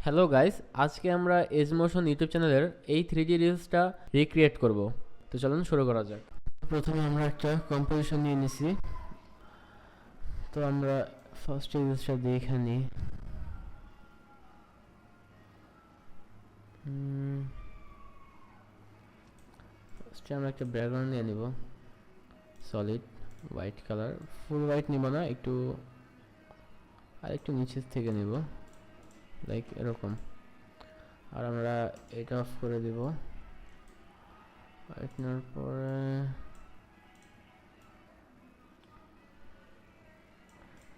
Hello guys, আজকে আমরা age motion YouTube চ্যানেলের এই 3D রিলসটা রিক্রিয়েট করব। তো চলুন শুরু করা যাক। প্রথমে আমরা একটা কম্পোজিশন নিয়ে নিছি। তো আমরা ফার্স্ট রিলসটা দেখে নিই। ফার্স্টে আমরা একটা ব্যাকগ্রাউন্ড নিয়ে নিব, সলিড হোয়াইট কালার। ফুল হোয়াইট নিব না, একটু নিচের থেকে নিব, লাইক এরকম। আর আমরা এটা অফ করে দিব। হোয়াইট নেওয়ার পরে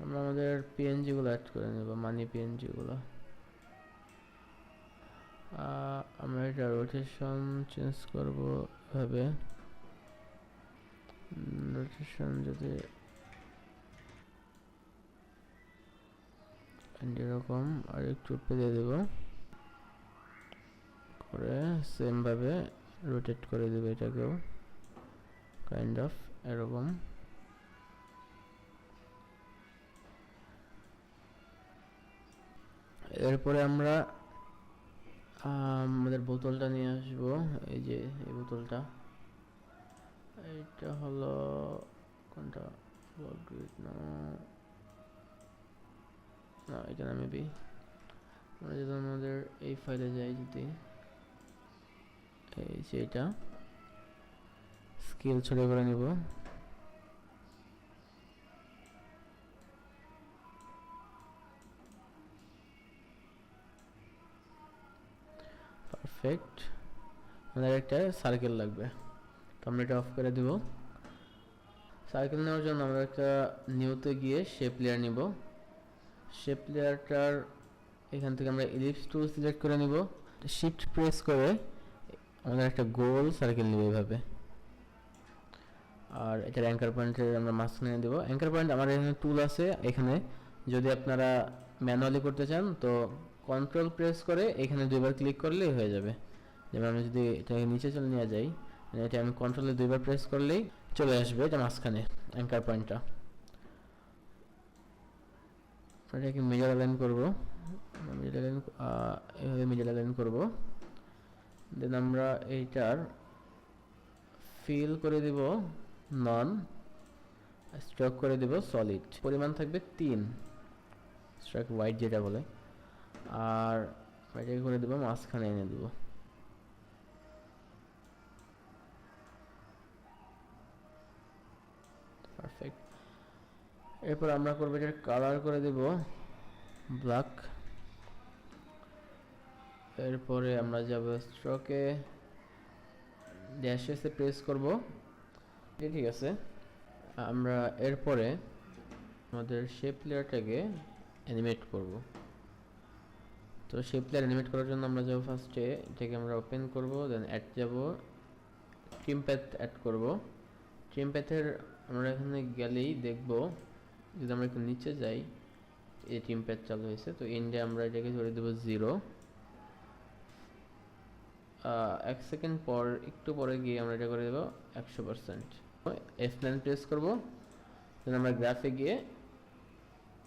আমরা আমাদের পিএনজি গুলো অ্যাড করে নেব, মানি পিএনজি গুলো। আমরা এটা রোটেশন চেঞ্জ করব এভাবে। রোটেশন যদি এরকম আর একটু পেয়ে দেব, করে সেম ভাবে রোটেট করে দেব এটাকেও কাইন্ড অফ এরকম। এরপরে আমরা আমাদের বোতলটা নিয়ে আসবো। এই যে এই বোতলটা, এটা হলো কোনটা, না এটা না, মেবি আমরা যদি আমাদের এই ফাইলে যাই, যদি এই যে এটা স্কেল ছড়িয়ে করে নিব। পারফেক্ট। আমাদের একটা সার্কেল লাগবে, তো আমরা এটা অফ করে দিব। সার্কেল নেওয়ার জন্য আমরা একটা নিউতে গিয়ে শেপ লেয়ার নিব। শেপ লেয়ারটার এখান থেকে আমরা ইলিপস টুল সিলেক্ট করে নিব। শিফট প্রেস করে আমাদের একটা গোল সার্কেল নিব এইভাবে। আর এটার অ্যাঙ্কার পয়েন্টের আমরা মাঝখানে দেব। অ্যাঙ্কার পয়েন্ট আমার এখানে টুল আছে, এখানে যদি আপনারা ম্যানুয়ালি করতে চান তো কন্ট্রোল প্রেস করে এখানে দুইবার ক্লিক করলেই হয়ে যাবে। যেমন আমি যদি এটাকে নিচে চলে নিয়ে যাই, এটা আমি কন্ট্রোলে দুইবার প্রেস করলেই চলে আসবে এটা মাঝখানে অ্যাঙ্কার পয়েন্টটা। এটাকে মিডল অ্যালাইন করব, এভাবে মিডল অ্যালাইন করব। দেন আমরা এইটার ফিল করে দিব নন, স্ট্রোক করে দিব সলিড, পরিমাণ থাকবে 3, স্ট্রোক হোয়াইট যেটা বলে। আর এটাকে করে দেব মাঝখানে এনে দেব। পারফেক্ট। এরপর আমরা করব এটার কালার করে দেব ব্ল্যাক। এরপরে আমরা যাব স্ট্রোকে, ড্যাশ এসে প্রেস করব, ঠিক আছে। আমরা এরপরে আমাদের শেপ লেয়ারটাকে অ্যানিমেট করব। তো শেপ লেয়ার অ্যানিমেট করার জন্য আমরা যাব ফার্স্টে এটাকে আমরা ওপেন করব, দেন অ্যাড যাব, ট্রিম প্যাথ অ্যাড করব। ট্রিম প্যাথের আমরা এখানে গেলেই দেখব, যদি আমরা একটু নিচে যাই, এই ট্রিম প্যাথ চালু হয়েছে। তো এন্ডে আমরা এটাকে ধরে দেব 0। 1 সেকেন্ড পর, একটু পরে গিয়ে আমরা এটা করে দেব 100%। F9 প্রেস করব, দেন আমরা গ্রাফে গিয়ে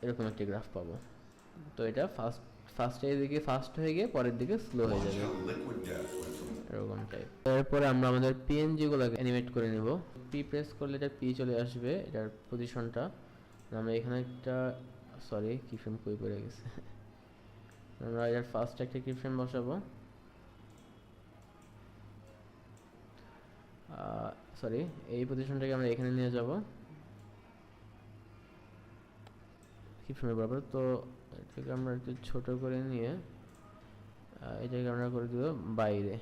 এরকম একটা গ্রাফ পাবো। তো এটা ফার্স্টের দিকে ফাস্ট হয়ে গিয়ে পরের দিকে স্লো হয়ে যাবে, এরকম টাইপ। এরপরে আমরা আমাদের পিএনজি গুলোকে অ্যানিমেট করে নেব। পি প্রেস করলে এটা পি চলে আসবে, এটার পজিশনটা। আমরা এখানে একটা, সরি কিফ্রেম কই পড়ে গেছে। আমরা এটার ফার্স্ট একটা কিফ্রেম বসাবো, সরি এই পজিশনটাকে আমরা এখানে নিয়ে যাব কিফ্রেমের বরাবর। তো এটাকে আমরা একটু ছোট করে নিয়ে এটাকে আমরা করে দেব বাইরে।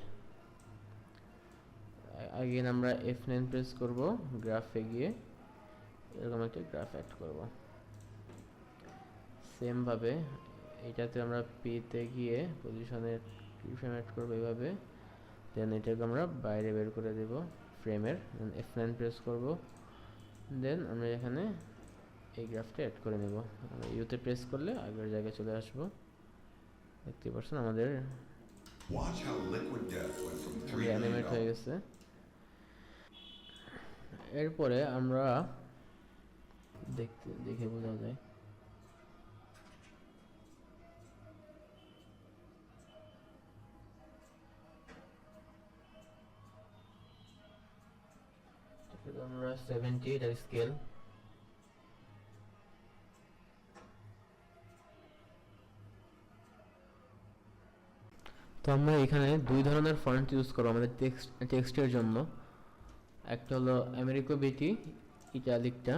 আগেন আমরা F9 প্রেস করব, গ্রাফে গিয়ে এরকম একটা গ্রাফ অ্যাড করব। সেম ভাবে এটাতে আমরা পিতে গিয়ে পজিশনে কিফ্রেম অ্যাড করব এইভাবে। দেন এটাকে আমরা বাইরে বের করে দেব ফ্রেমের, দেন F9 প্রেস করব। দেন আমরা এখানে এই গ্রাফটা অ্যাড করে নেব। আমরা ইউতে প্রেস করলে আগের জায়গায় চলে আসবো। দেখতে পাচ্ছেন আমাদের অ্যানিমেট হয়ে গেছে। এরপরে আমরা দেখে বোঝা যায়, আমরা 70 এটার স্কেল। তো আমরা এখানে দুই ধরনের ফন্ট ইউজ করব আমাদের টেক্সটের জন্য। একটা হলো আমেরিকো বিটি ইটালিকটা,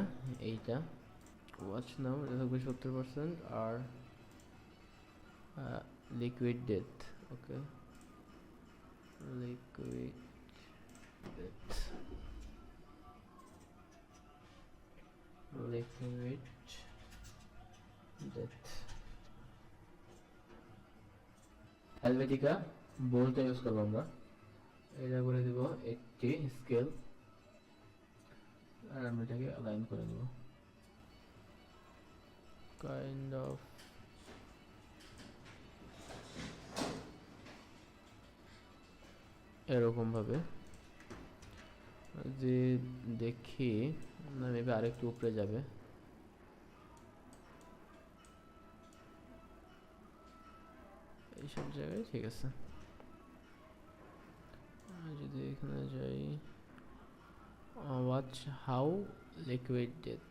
এইটা ওয়াচ নাও এটা থাকবে 70%, আর liquid death. Okay, liquid death, liquid death Helvetica বোল্ডটা ইউজ করবো আমরা। এটা করে দিব 80 স্কেল, আর আমরা এটাকে অ্যালাইন করে দেব কাইন্ড অফ এরকম ভাবে। যে দেখি না মেবি আরেকটু উপরে যাবে। এইসব জায়গায় ঠিক আছে। যদি এখানে যাই, ওয়াচ হাউ লিকুইড ডেথ,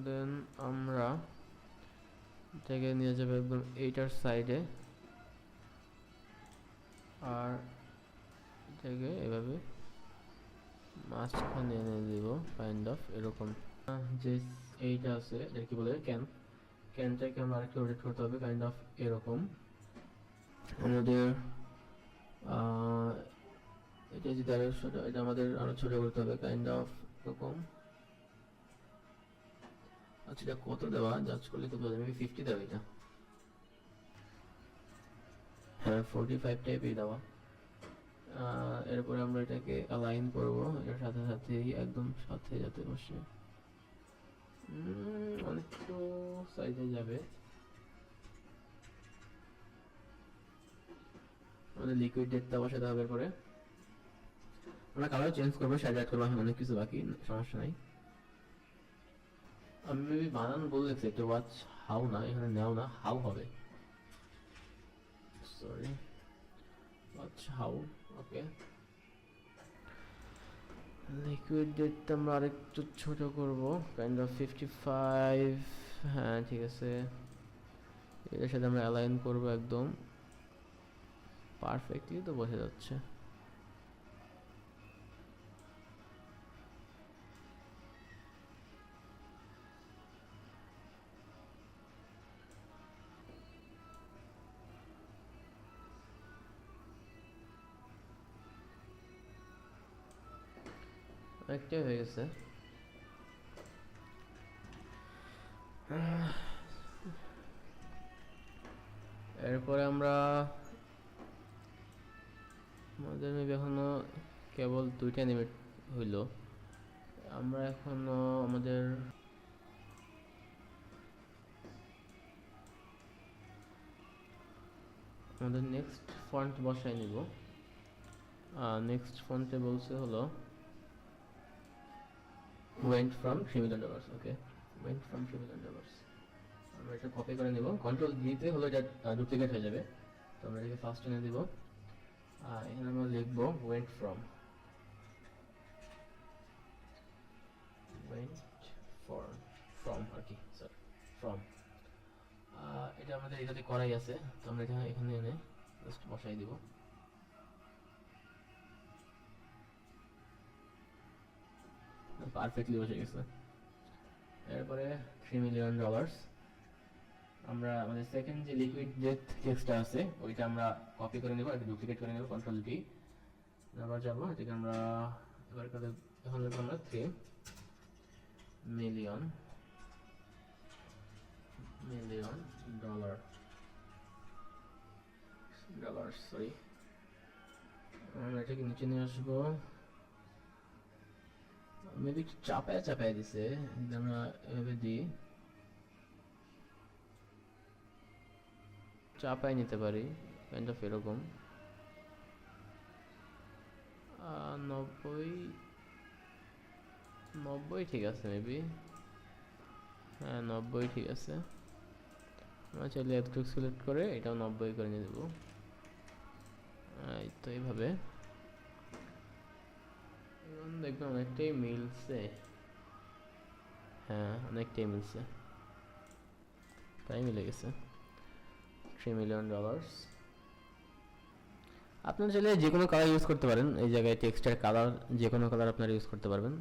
দেন আমরা এটাকে নিয়ে যাবে একদম এইটার সাইডে, আর এটাকে এভাবে মাঝখানে এনে দিব কাইন্ড অফ এরকম। যে এইটা আছে এটা কি বলে ক্যানটাকে আমরা আরেকটু রোটেট করতে হবে কাইন্ড অফ এরকম। আমাদের এটা যদি আরো ছোট, এটা আমাদের আরো ছোট করতে হবে কাইন্ড অফ এরকম। আচ্ছা এটা কত দেওয়া জাজ করলে তো বোঝা যাবে, 50 দেওয়া এটা। হ্যাঁ 45 টাইপের দেওয়া। এরপরে আমরা এটাকে অ্যালাইন করব এর সাথে সাথেই একদম সাথে যাতে বসে। অনেকটু সাইডে যাবে। আমাদের লিকুইড ডেটটা বসাতে হবে। এরপরে আমরা কালার চেঞ্জ করবো, শ্যাডো অ্যাড করবো, অনেক কিছু বাকি, সমস্যা নাই। আমি মেবি বানান বলেছি একটু, ওয়াচ হাউ না, এখানে নাও না হাউ হবে, sorry watch how. Okay, liquid ডেটটা আমরা আরেকটু ছোট করব কাইন্ড অফ 55। হ্যাঁ ঠিক আছে, এর সাথে আমরা অ্যালাইন করব একদম পারফেক্টলি, তো বোঝা যাচ্ছে। অনেকটাই হয়ে গেছে। এরপরে আমরা আমাদের মেবি এখনো কেবল 2টা অ্যানিমেট হইল। আমরা এখনো আমাদের নেক্সট ফন্ট বসাই নিব। নেক্সট ফন্টে বলছে হলো went from $3 million। Okay, went from $3 million। আমরা এটা কপি করে নিব, কন্ট্রোল দিতে হলো এটা ডুপ্লিকেট হয়ে যাবে, তো আমরা এটাকে ফার্স্ট এনে দিব। এখানে আমরা লিখব went from আর কি, স্যার from। এটা আমাদের এটাতে করাই আছে, তো আমরা এটা এখানে এনে জাস্ট বসাই দিব। পারফেক্টলি বসে গেছে। এরপরে $3 million আমরা আমাদের সেকেন্ড যে লিকুইড ডেথ টেক্সটটা আছে ওইটা আমরা কপি করে নেব, এটা ডুপ্লিকেট করে নেব, কন্ট্রোল ভি। আবার যাব এটাকে আমরা এবার এখন লিখব আমরা $3 million সরি। আমরা এটাকে নিচে নিয়ে আসবো, মেবি চাপায় দিছে, আমরা এভাবে দিই, চাপায় নিতে পারি কাইন্ড অফ এরকম। 90 ঠিক আছে মেবি, হ্যাঁ 90 ঠিক আছে। আমরা চাইলে একটু সিলেক্ট করে এটাও 90 করে নিয়ে দেবো, এই তো এইভাবে। দেখবেন অনেকটাই মিলছে, হ্যাঁ অনেকটাই মিলছে, প্রায় মিলে গেছে। $3 million। আপনার চাইলে যে কোনো কালার ইউজ করতে পারেন, এই জায়গায় টেক্সটের কালার যে কোনো কালার আপনারা ইউজ করতে পারবেন।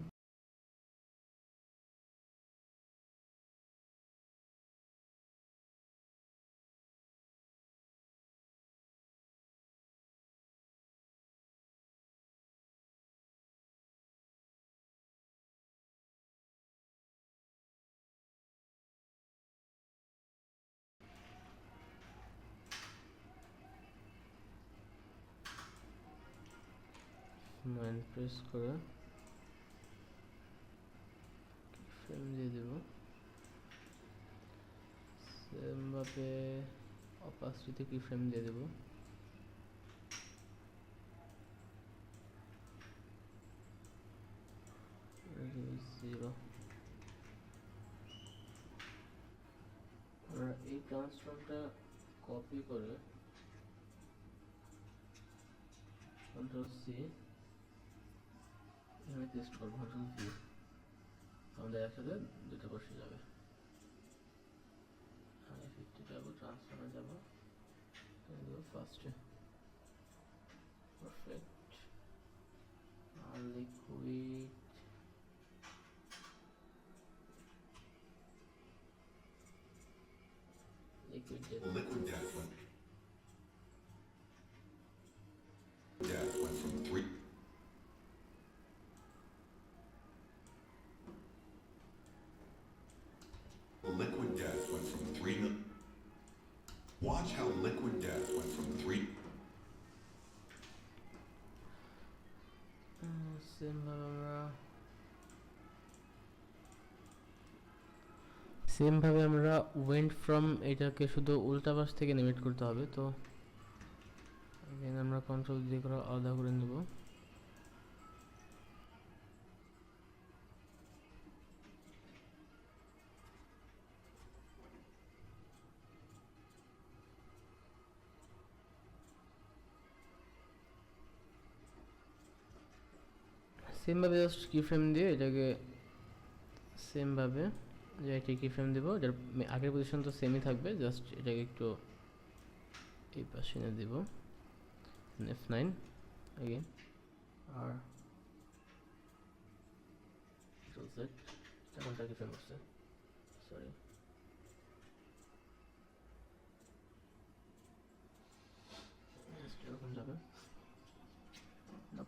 মাইন প্রেস করে ফ্রেম দিয়ে দেব, সেমভাবে অপাসিটিতে কি ফ্রেম দিয়ে দেব, জিরো। আমরা এই ট্রান্সফর্মটা কপি করে কন্ট্রোল সি এখানে পেস্ট করব, কন্ট্রোল ভি, আমাদের একসাথে দুটো বসে যাবে। আমি 50 যাবো, ট্রান্সফর্মে যাবো, ফার্স্টে perfect. R liquid Liquid death went from 3. Liquid death went from 3 mil. Watch how liquid death went from 3. সেমভাবে আমরা ওয়েন্ট ফ্রম এটাকে শুধু উল্টা পাশ থেকে নিমিট করতে হবে। তো আমরা কন্ট্রোল দিয়ে করে আলাদা করে নেব। সেমভাবে জাস্ট কি ফ্রেম দিয়ে এটাকে সেমভাবে যে এটি কি ফ্রেম দেবো, এটার আগের পজিশন তো সেমই থাকবে, জাস্ট এটাকে একটু এই পাশে এনে দেব, F9 again আর Control Z, এখনটা কি ফ্রেম করছে, সরি জাস্ট এরকম যাবে,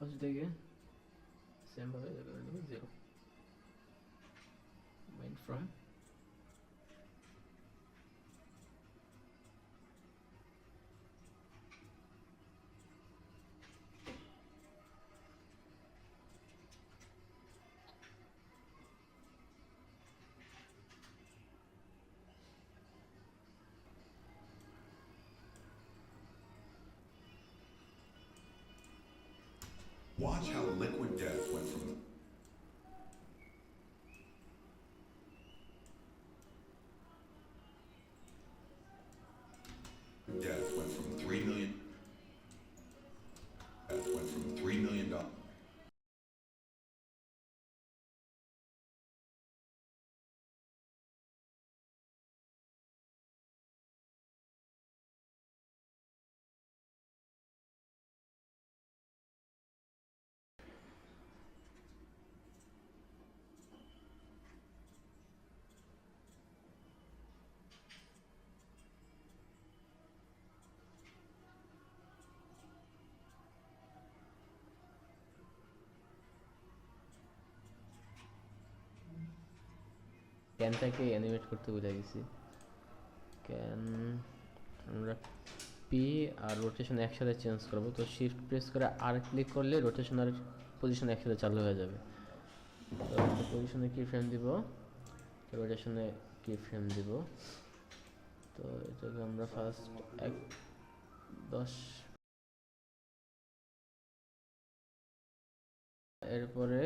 পাশে থেকে সেমভাবে জায়গা করে দেবো 0 went from Watch how liquid death went from death went from 3 million. Death went from $3 million. ক্যানটাকে animate করতে ভুলে গেছি। ক্যান আমরা পি আর রোটেশন একসাথে চেঞ্জ করব, তো শিফট প্রেস করে আর ক্লিক করলে রোটেশন আর পজিশন একসাথে চালু হয়ে যাবে। তো পজিশনে কি ফ্রেম দিব, রোটেশনে কি ফ্রেম দিব, তো এটাকে আমরা ফার্স্ট 10 এরপরে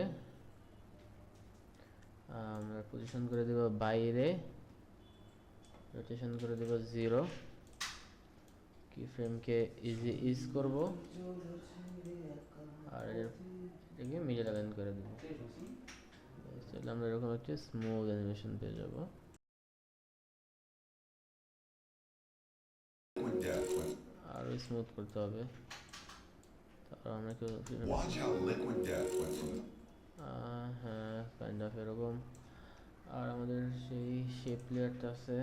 আমরা পজিশন করে দেব বাইরে, রোটেশন করে দেব 0, কি ফ্রেমকে ইজি ইজ করব আর এটাকে মিডল অ্যালাইন করে দেব। তাহলে আমরা এরকম একটা স্মুথ অ্যানিমেশন পেয়ে যাব। Liquid death went. আরো স্মুথ করতে হবে। তারপর আমরা একটু Watch how liquid death went from. হ্যাঁ কাইন্ড অফ এরকম। আর আমাদের সেই শেপ লেয়ারটা আছে,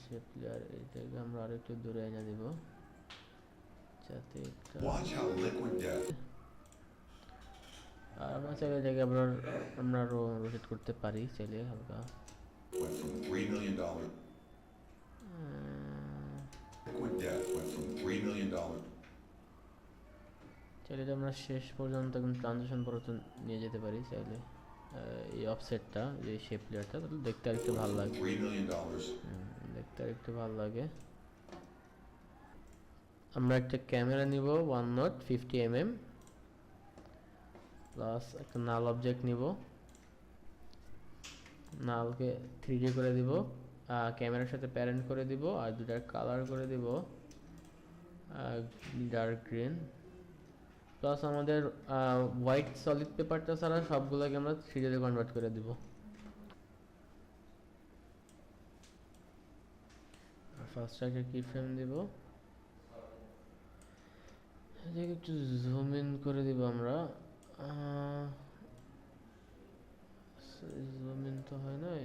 শেপ লেয়ার এটাকে আমরা আরো একটু দূরে এনে দিব যাতে একটা Watch how liquid death আর আমরা চাইলে এটাকে আমরা আরো রোটেট করতে পারি চাইলে হালকা। went from $3 million. Liquid death went from $3 million. চাইলে এটা আমরা শেষ পর্যন্ত ট্রানজিশন পর্যন্ত নিয়ে যেতে পারি চাইলে। এই অফসেটটা যে শেপ লেয়ারটা তাহলে দেখতে আরেকটু ভালো লাগে। $3 million. দেখতে আরেকটু ভালো লাগে। আমরা একটা ক্যামেরা নিব 1.50 mm প্লাস একটা নাল অবজেক্ট নিব, নালকে 3D করে দিব, ক্যামেরার সাথে প্যারেন্ট করে দিব আর দুটার কালার করে দিব ডার্ক গ্রিন। প্লাস আমাদের হোয়াইট সলিড পেপারটা ছাড়া সবগুলোকে আমরা 3D তে কনভার্ট করে দিব। ফার্স্ট একটা কি ফ্রেম দিব, এটাকে একটু জুম ইন করে দিব আমরা। জুম ইন তো হয় নাই,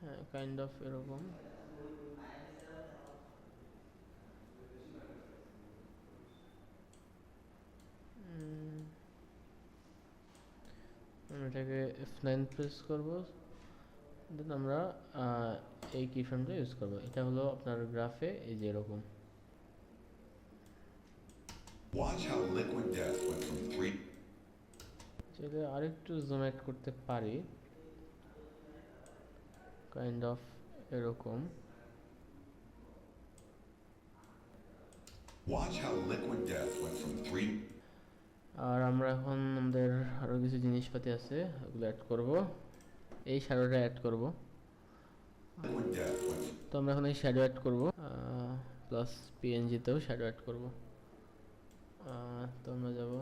হ্যাঁ কাইন্ড অফ এরকম। এটাকে F9 প্রেস করব, দেন আমরা এই কি ফ্রেমটা ইউজ করব। এটা হলো আপনার গ্রাফে এই যে এরকম। Watch how liquid death went from 3. চাইলে আরেকটু জুম অ্যাড করতে পারি, কাইন্ড অফ এরকম। Watch how liquid death went from 3. আর আমরা এখন আমাদের আরো কিছু জিনিসপাতি আছে ওগুলো অ্যাড করব, এই শ্যাডোটা অ্যাড করব। Liquid death went. তো আমরা এখন এই শ্যাডো অ্যাড করব, প্লাস পিএনজিতেও শ্যাডো অ্যাড করব। তো আমরা যাব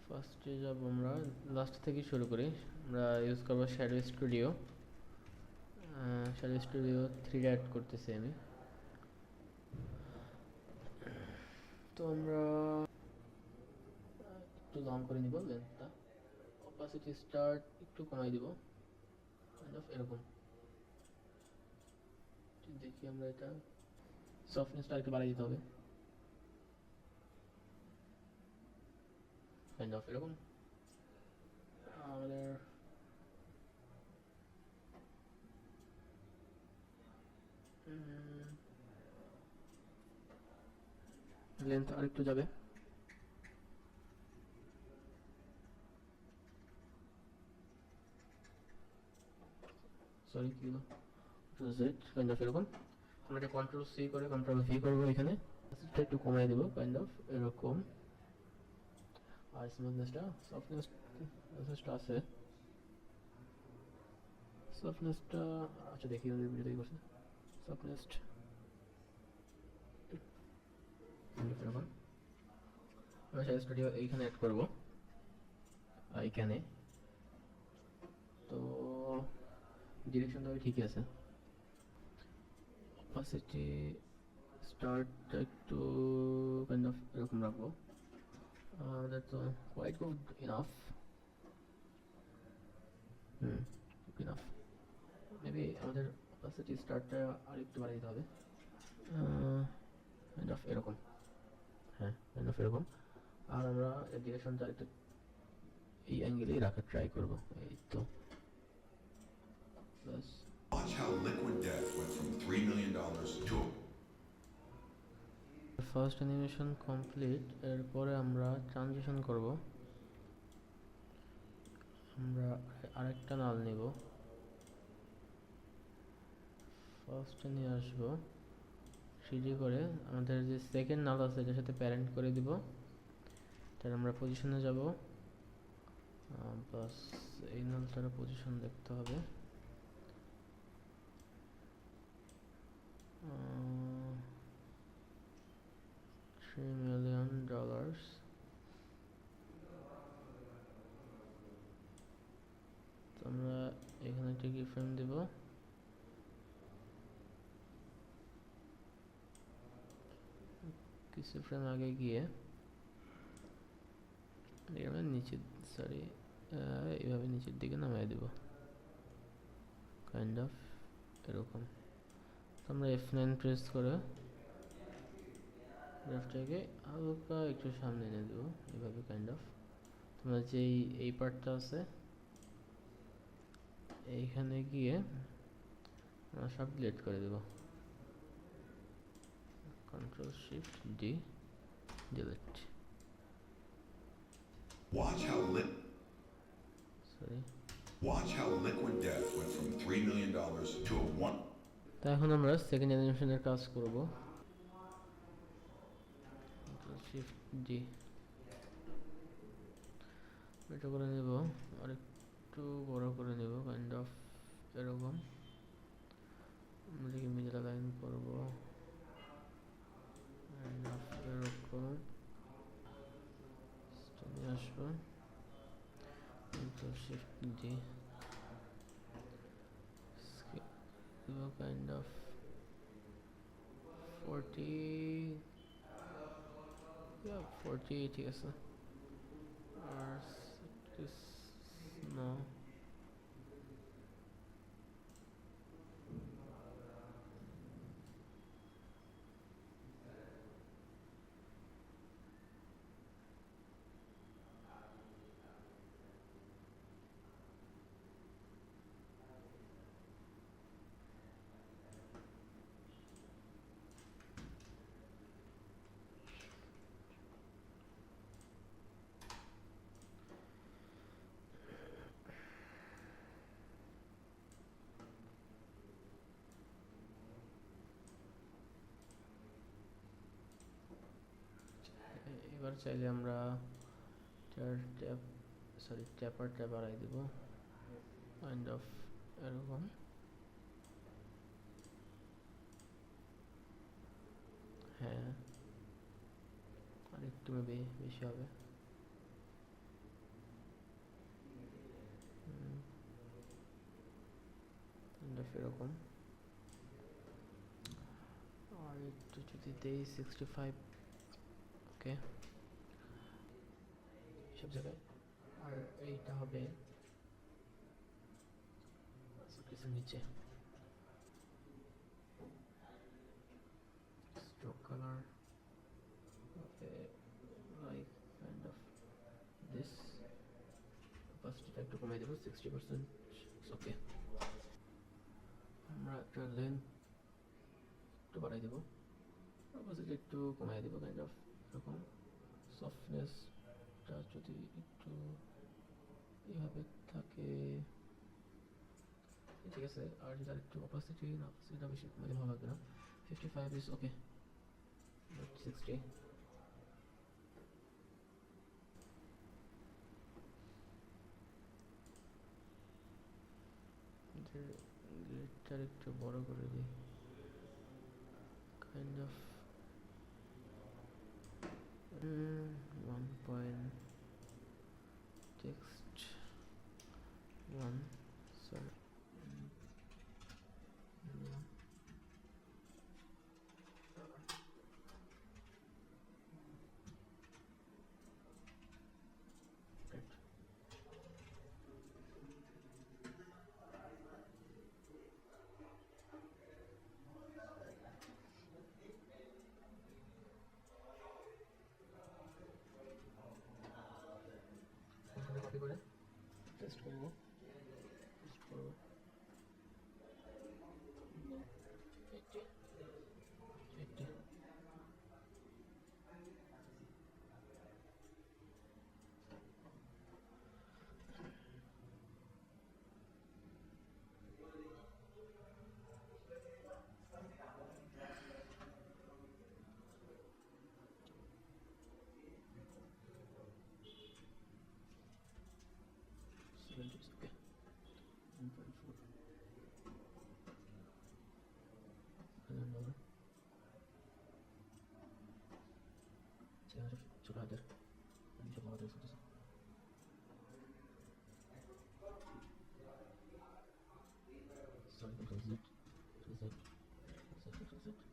ফার্স্টে যাব, আমরা লাস্ট থেকে শুরু করি। আমরা ইউজ করব Shadow Studio. Shadow Studio 3 add করতেছি আমি। তো আমরা একটু লং করে নিব লেন্থটা, অপাসিটি স্টার্ট একটু কমাই দিব, কাইন্ড অফ এরকম। দেখি আমরা এটা সফটনেসটা একটু বাড়িয়ে দিতে হবে, কাইন্ড অফ এরকম। আমাদের লেন্থ আরেকটু যাবে, সরি কি হলো, জেড কাইন্ড অফ এরকম। আমরা এটা কন্ট্রোল সি করে কন্ট্রোল ভি করবো, এখানে একটু কমাই দেবো কাইন্ড অফ এরকম। আর স্মুথনেসটা সফটনেসটা আছে, সফটনেসটা আচ্ছা দেখি ভিডিওতে করছে সফটনেস এরকম। আমরা শ্যাডো স্টুডিও এইখানে অ্যাড করবো, এইখানে। তো ডিরেকশনটা ঠিকই আছে, অপাসিটি স্টার্টটা একটু কাইন্ড অফ এরকম রাখবো। আমাদের তো quite good enough, enough. Maybe আমাদের অপাসিটি স্টার্টটা আর একটু বাড়িয়ে দিতে হবে, কাইন্ড অফ এরকম। হ্যাঁ কাইন্ড অফ এরকম। আর আমরা ডিরেকশনটা একটু এই অ্যাঙ্গেলেই রাখার ট্রাই করবো, এই তো বাস। Watch how liquid death went from $3 million to. First animation complete, এরপরে আমরা ট্রানজিশন করব। আমরা আরেকটা নাল নিব, ফার্স্টে নিয়ে আসবো 3D করে। আমাদের যে সেকেন্ড নাল আছে এটার সাথে প্যারেন্ট করে দিব। তাহলে আমরা পজিশনে যাব, প্লাস এই নালটার পজিশন দেখতে হবে। $3 million। তো আমরা এখানে একটা কি ফ্রেম দেব, কিছু ফ্রেম আগে গিয়ে আমরা নিচে সরি এইভাবে নিচের দিকে নামিয়ে দেব, কাইন্ড অফ এরকম। আমরা F9 প্রেস করে গ্রাফটাকে হালকা একটু সামনে এনে দেবো এইভাবে কাইন্ড অফ। তোমরা যেই এই পার্টটা আছে এইখানে গিয়ে আমরা সব ডিলিট করে দেব, Ctrl+Shift+D delete. Watch how sorry, watch how Liquid Death went from $3 million to a one. তা এখন আমরা সেকেন্ড অ্যানিমেশনের কাজ করব। Ctrl+Shift+D এটা করে নেব, আর একটু বড় করে নেব কাইন্ড অফ এরকম। আমরা কি মিডল লাইন করব কাইন্ড অফ এরকম, নিয়ে আসবো Ctrl+Shift+D দেব কাইন্ড অফ 40 ঠিক আছে। আর নো এবার চাইলে আমরা ট্যাপারটা বাড়াই দেব কাইন্ড অফ এরকম। হ্যাঁ, আর একটু মেবি বেশি হবে। কাইন্ড অফ এরকম। আর একটু যদি দেই 65, ওকে সব জায়গায়। আর এইটা হবে কিছু নিচে stroke colour like kind of this. অপাসিটিটা একটু কমিয়ে দেবো 60%, ওকে। আমরা একটা লেন্থ একটু বাড়াই দেবো, অপাসিটি একটু কমিয়ে দেবো কাইন্ড অফ এরকম। সফটনেসটা যদি একটু এইভাবে থাকে ঠিক আছে। আর যদি একটু অপাসিটিটা বেশি মানে ভালো লাগবে না। 55 ইজ ওকে, 60। গ্রিডটা একটু বড় করে দিই kind of 1 point text 1 sorry copy করে টেস্ট করবো, টেস্ট করবো 80 80। Okay. 1.4. $1,000. ছোট হাতের সব বড় হাতের করতেছে। Sorry, Control Z, Control Z, Control Z, Control Z, Control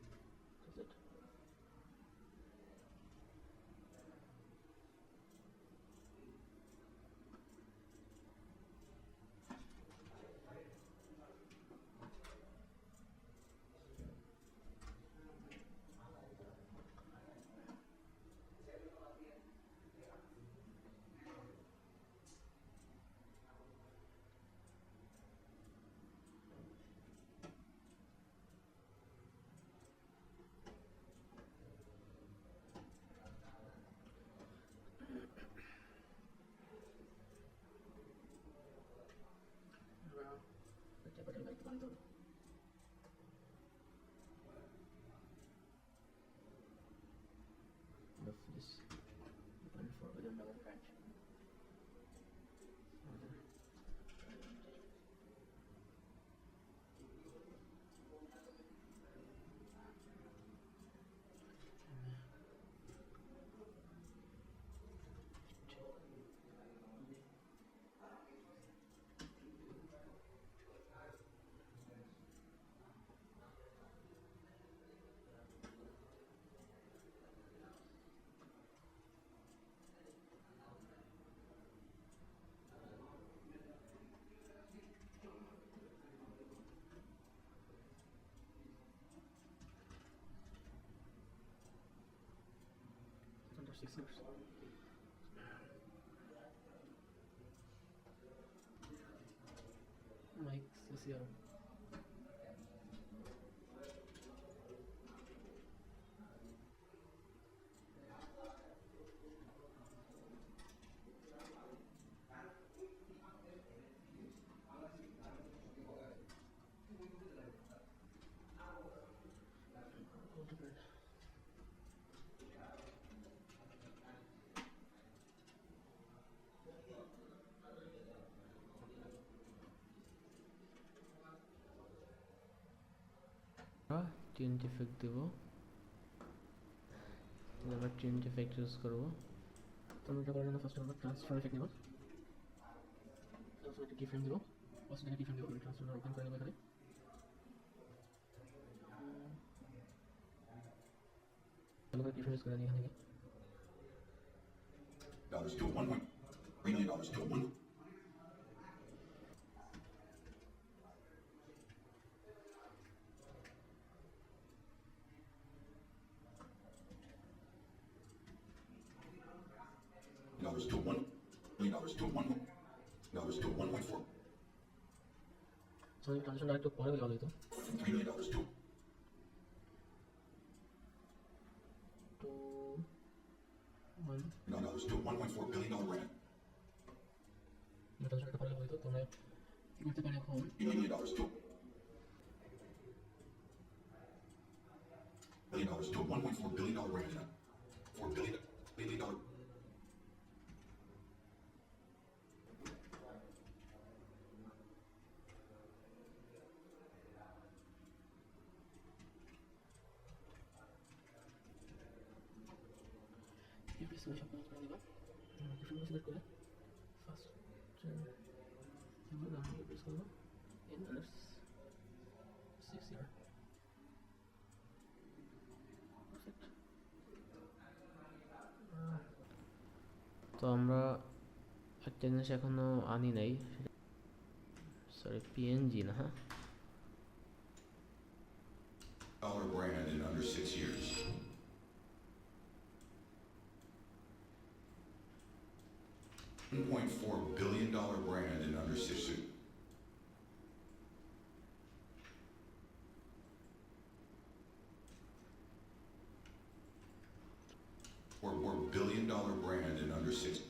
Z. Of this $1.4 billion branch. Under 6 years. Mike CCR. TNT effect দেব, আবার টিএনটি ইফেক্ট ইউজ করবো। তোমরা এটা করার জন্য ফার্স্ট আমরা ট্রান্সফার ইফেক্ট নেব, তারপর একটা কি ফ্রেম দেবো, ফার্স্ট একটা কি ফ্রেম দেবো, ট্রান্সফার ওপেন করে নেব এখানে। ভালো করে কি ফ্রেম ইউজ করে নিই এখান থেকে। Dollars to $1.3 million to $1. Dollars to $1 million to $1.4. So transition আরেকটু পরে হলে ভালো হতো। $3 million to dollars to $1.4 billion rand. ট্রানজিশনটা পরে হলে হতো। তোমরা কি করতে পারো এখন $1 million to $1.4 billion rand. $4 billion. Previous সব কাজ করে দিবা। ডিফারেন্ট সিলেক্ট করে ফার্স্ট আমরা দাঁড়িয়ে প্রেস করবো ইন আন্ডার 6 ইয়ার। পারফেক্ট। তো আমরা একটা জিনিস এখনো আনি নাই, সরি পিএনজি না, হ্যাঁ Dollar brand in under 6 years. $1.4 billion brand in under 6 years. $4 billion brand in under 6.